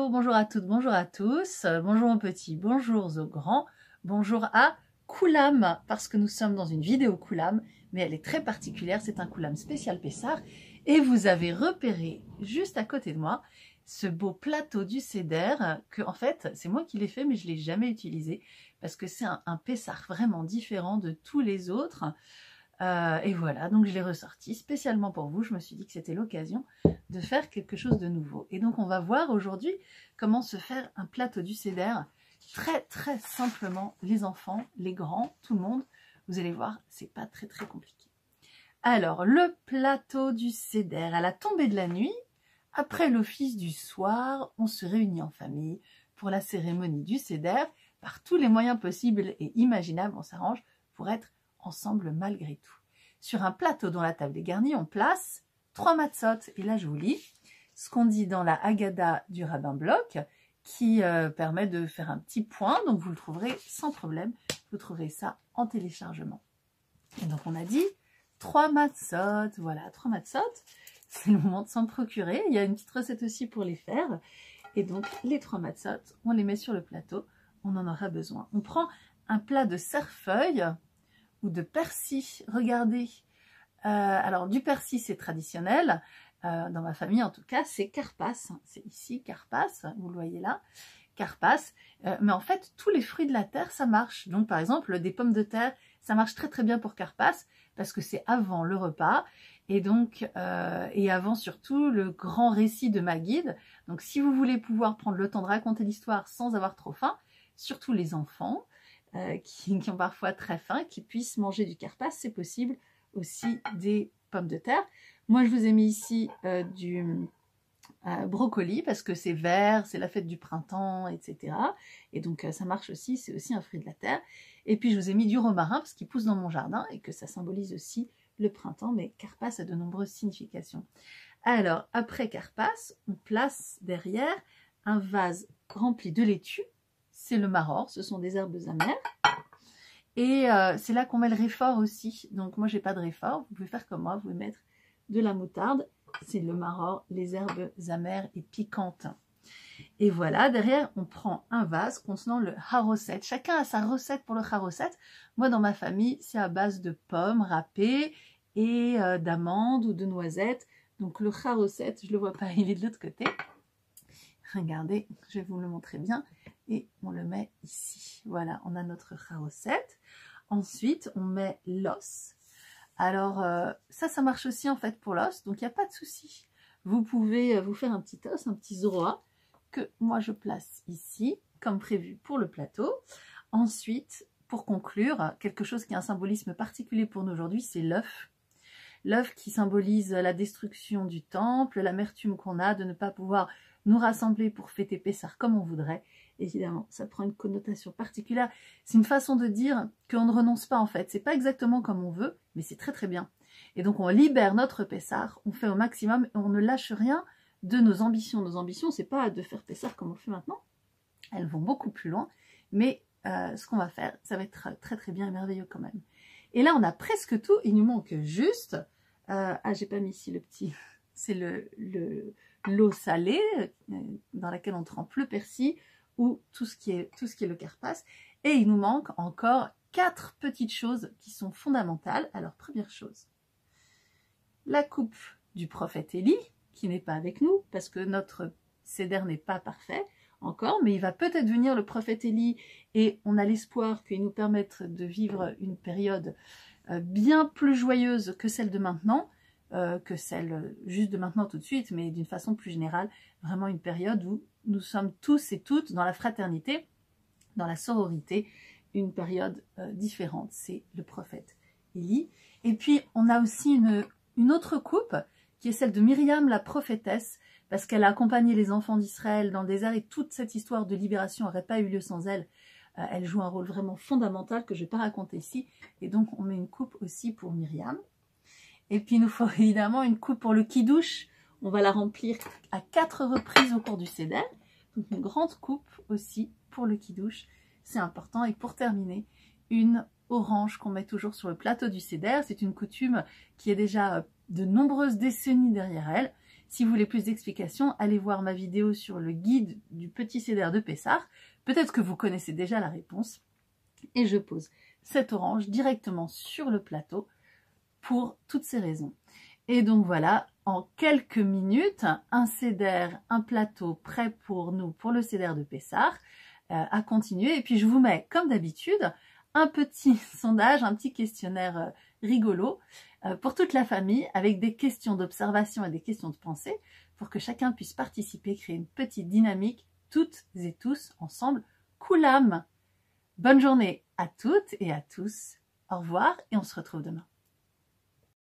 bonjour à toutes, bonjour à tous, bonjour aux petits, bonjour aux grands, bonjour à Koulam, parce que nous sommes dans une vidéo Koulam, mais elle est très particulière, c'est un Koulam spécial Pessar, et vous avez repéré juste à côté de moi ce beau plateau du Seder, que en fait c'est moi qui l'ai fait, mais je ne l'ai jamais utilisé, parce que c'est un Pessar vraiment différent de tous les autres. Et voilà, donc je l'ai ressorti spécialement pour vous. Je me suis dit que c'était l'occasion de faire quelque chose de nouveau. Et donc on va voir aujourd'hui comment se faire un plateau du Seder très simplement. Les enfants, les grands, tout le monde, vous allez voir, c'est pas très compliqué. Alors le plateau du Seder, à la tombée de la nuit, après l'office du soir, on se réunit en famille pour la cérémonie du Seder. Par tous les moyens possibles et imaginables, on s'arrange pour être ensemble malgré tout. Sur un plateau dont la table est garnie, on place 3 matzot. Et là, je vous lis ce qu'on dit dans la Haggadah du rabbin Bloch, qui permet de faire un petit point. Donc, vous le trouverez sans problème. Vous trouverez ça en téléchargement. Et donc, on a dit 3 matzot. Voilà, 3 matzot. C'est le moment de s'en procurer. Il y a une petite recette aussi pour les faire. Et donc, les 3 matzot, on les met sur le plateau. On en aura besoin. On prend un plat de cerfeuil ou de persil. Regardez, alors du persil c'est traditionnel, dans ma famille en tout cas c'est karpas, c'est ici karpas, vous le voyez là, karpas, mais en fait tous les fruits de la terre ça marche. Donc par exemple des pommes de terre ça marche très bien pour karpas parce que c'est avant le repas et donc et avant surtout le grand récit de Maguide. Donc si vous voulez pouvoir prendre le temps de raconter l'histoire sans avoir trop faim, surtout les enfants qui ont parfois très faim, qui puissent manger du karpas, c'est possible aussi des pommes de terre. Moi, je vous ai mis ici du brocoli parce que c'est vert, c'est la fête du printemps, etc. Et donc, ça marche aussi, c'est aussi un fruit de la terre. Et puis, je vous ai mis du romarin parce qu'il pousse dans mon jardin et que ça symbolise aussi le printemps, mais karpas a de nombreuses significations. Alors, après karpas, on place derrière un vase rempli de laitue. C'est le maror, ce sont des herbes amères. Et c'est là qu'on met le réfort aussi. Donc moi, j'ai pas de réfort. Vous pouvez faire comme moi, vous pouvez mettre de la moutarde. C'est le maror, les herbes amères et piquantes. Et voilà, derrière, on prend un vase contenant le haroset. Chacun a sa recette pour le haroset. Moi, dans ma famille, c'est à base de pommes râpées et d'amandes ou de noisettes. Donc le haroset, je le vois pas, il est de l'autre côté. Regardez, je vais vous le montrer bien. Et on le met ici. Voilà, on a notre haroset. Ensuite, on met l'os. Alors, ça marche aussi en fait pour l'os, donc il n'y a pas de souci. Vous pouvez vous faire un petit os, un petit zoroa, que moi je place ici, comme prévu pour le plateau. Ensuite, pour conclure, quelque chose qui a un symbolisme particulier pour nous aujourd'hui, c'est l'œuf. L'œuf qui symbolise la destruction du temple, l'amertume qu'on a de ne pas pouvoir nous rassembler pour fêter Pessar comme on voudrait. Évidemment, ça prend une connotation particulière. C'est une façon de dire qu'on ne renonce pas en fait. C'est pas exactement comme on veut, mais c'est très bien. Et donc on libère notre Pessar, on fait au maximum et on ne lâche rien de nos ambitions. Nos ambitions, c'est pas de faire Pessar comme on le fait maintenant. Elles vont beaucoup plus loin, mais ce qu'on va faire, ça va être très bien et merveilleux quand même. Et là, on a presque tout. Il nous manque juste... j'ai pas mis ici le petit... C'est l'eau salée dans laquelle on trempe le persil ou tout ce qui est le karpas. Et il nous manque encore 4 petites choses qui sont fondamentales. Alors, première chose, la coupe du prophète Élie, qui n'est pas avec nous, parce que notre Seder n'est pas parfait encore, mais il va peut-être venir le prophète Élie, et on a l'espoir qu'il nous permette de vivre une période bien plus joyeuse que celle de maintenant, que celle juste de maintenant tout de suite, mais d'une façon plus générale, vraiment une période où nous sommes tous et toutes dans la fraternité, dans la sororité, une période différente, c'est le prophète Élie. Et puis on a aussi une autre coupe, qui est celle de Myriam la prophétesse, parce qu'elle a accompagné les enfants d'Israël dans le désert, et toute cette histoire de libération n'aurait pas eu lieu sans elle. Elle joue un rôle vraiment fondamental que je ne vais pas raconter ici, et donc on met une coupe aussi pour Myriam. Et puis il nous faut évidemment une coupe pour le kidouche. On va la remplir à 4 reprises au cours du Seder. Donc une grande coupe aussi pour le kidouche, c'est important. Et pour terminer, une orange qu'on met toujours sur le plateau du Seder. C'est une coutume qui est déjà de nombreuses décennies derrière elle. Si vous voulez plus d'explications, allez voir ma vidéo sur le guide du petit Seder de Pessah. Peut-être que vous connaissez déjà la réponse. Et je pose cette orange directement sur le plateau pour toutes ces raisons. Et donc voilà, en quelques minutes, un Seder, un plateau prêt pour nous, pour le Seder de Pessah, à continuer. Et puis je vous mets, comme d'habitude, un petit sondage, un petit questionnaire rigolo pour toute la famille, avec des questions d'observation et des questions de pensée, pour que chacun puisse participer, créer une petite dynamique, toutes et tous, ensemble, Koulam. Bonne journée à toutes et à tous. Au revoir et on se retrouve demain.